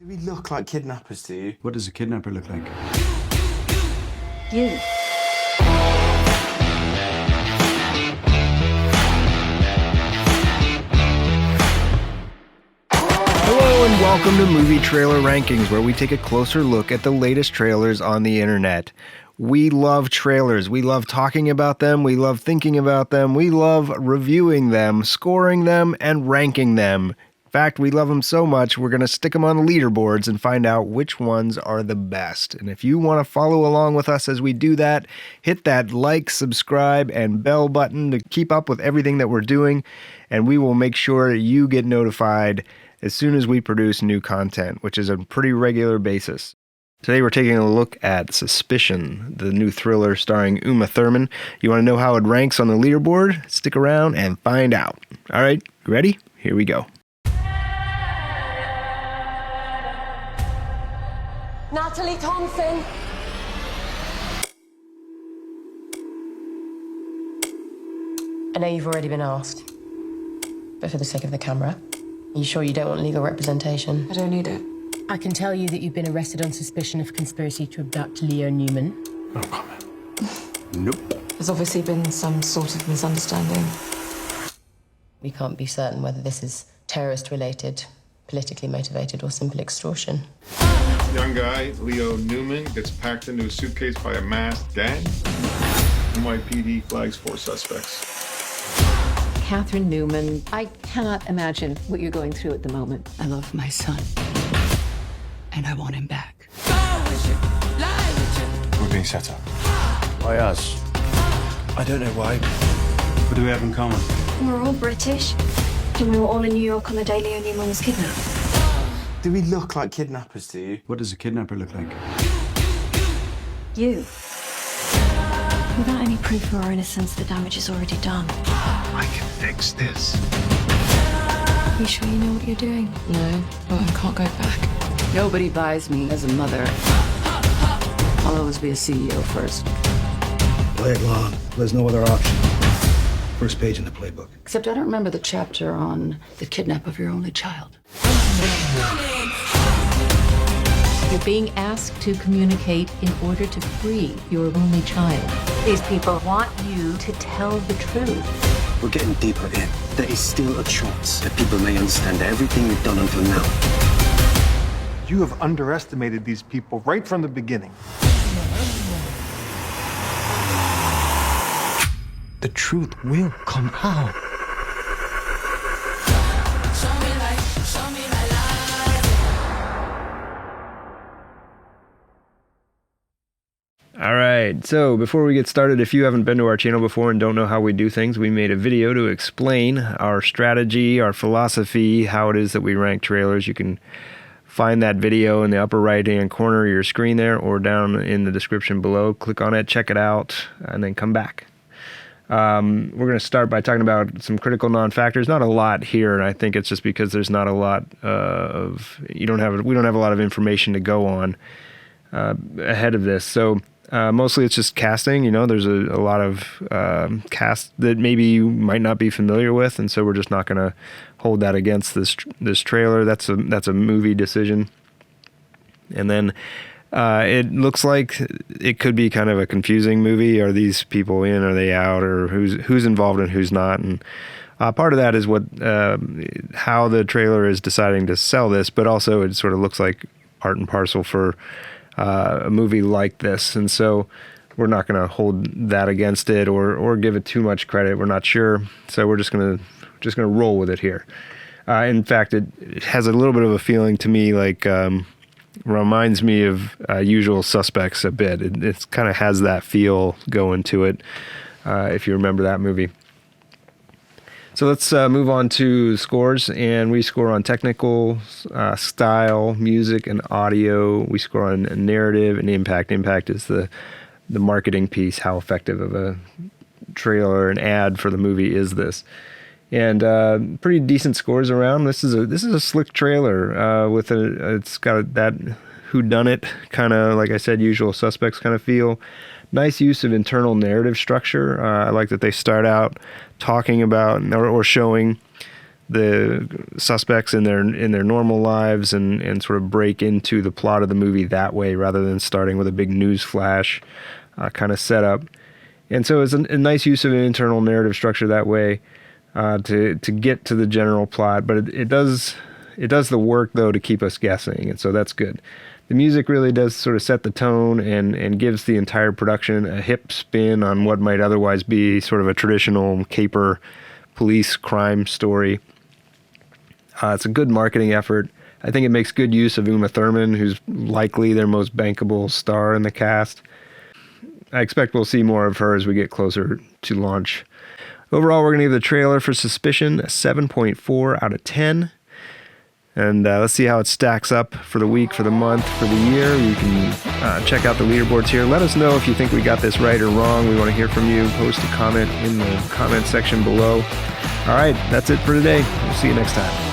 Do we look like kidnappers to you? What does a kidnapper look like? You. Hello and welcome to Movie Trailer Rankings, where we take a closer look at the latest trailers on the internet. We love trailers. We love talking about them. We love thinking about them. We love reviewing them, scoring them, and ranking them. In fact, we love them so much, we're going to stick them on the leaderboards and find out which ones are the best. And if you want to follow along with us as we do that, hit that like, subscribe, and bell button to keep up with everything that we're doing, and we will make sure you get notified as soon as we produce new content, which is a pretty regular basis. Today we're taking a look at Suspicion, the new thriller starring Uma Thurman. You want to know how it ranks on the leaderboard? Stick around and find out. All right, you ready? Here we go. Natalie Thompson. I know you've already been asked, but for the sake of the camera, are you sure you don't want legal representation? I don't need it. I can tell you that you've been arrested on suspicion of conspiracy to abduct Leo Newman. No comment. Nope. There's obviously been some sort of misunderstanding. We can't be certain whether this is terrorist-related, politically motivated, or simple extortion. Young guy, Leo Newman, gets packed into a suitcase by a masked gang. NYPD flags 4 suspects. Catherine Newman, I cannot imagine what you're going through at the moment. I love my son, and I want him back. We're being set up. By us. I don't know why. What do we have in common? We're all British, and we were all in New York on the day Leo Newman was kidnapped. Do we look like kidnappers to you? What does a kidnapper look like? You. Without any proof of our innocence, the damage is already done. I can fix this. You sure you know what you're doing? No, but I can't go back. Nobody buys me as a mother. I'll always be a CEO first. Play it long. There's no other option. First page in the playbook. Except I don't remember the chapter on the kidnap of your only child. You're being asked to communicate in order to free your only child. These people want you to tell the truth. We're getting deeper in. There is still a chance that people may understand everything we've done until now. You have underestimated these people right from the beginning. The truth will come out. All right, so before we get started, if you haven't been to our channel before and don't know how we do things, we made a video to explain our strategy, our philosophy, how it is that we rank trailers. You can find that video in the upper right-hand corner of your screen there or down in the description below. Click on it, check it out, and then come back. We're going to start by talking about some critical non-factors. Not a lot here, and I think it's just because there's not a lot we don't have a lot of information to go on ahead of this. So mostly it's just casting. You know, there's a lot of cast that maybe you might not be familiar with, and so we're just not going to hold that against this trailer. That's a movie decision. And then it looks like it could be kind of a confusing movie. Are these people in? Are they out? Or who's involved and who's not? And part of that is how the trailer is deciding to sell this, but also it sort of looks like part and parcel for a movie like this. And so we're not going to hold that against it or give it too much credit. We're not sure. So we're just going to roll with it here. In fact, it has a little bit of a feeling to me like reminds me of Usual Suspects a bit. It kind of has that feel going to it, if you remember that movie. So let's move on to scores, and we score on technical, style, music, and audio. We score on narrative and impact. Impact is the marketing piece. How effective of a trailer and ad for the movie is this? And pretty decent scores around. This is a slick trailer with it's got that whodunit kind of, like I said, Usual Suspects kind of feel. Nice use of internal narrative structure. I like that they start out talking about or showing the suspects in their normal lives and sort of break into the plot of the movie that way rather than starting with a big news flash kind of setup. And so it's a nice use of an internal narrative structure that way to get to the general plot. But it does the work, though, to keep us guessing, and so that's good. The music really does sort of set the tone and gives the entire production a hip spin on what might otherwise be sort of a traditional caper police crime story. It's a good marketing effort. I think it makes good use of Uma Thurman, who's likely their most bankable star in the cast. I expect we'll see more of her as we get closer to launch. Overall, we're going to give the trailer for Suspicion a 7.4 out of 10. And let's see how it stacks up for the week, for the month, for the year. You can check out the leaderboards here. Let us know if you think we got this right or wrong. We want to hear from you. Post a comment in the comment section below. All right, that's it for today. We'll see you next time.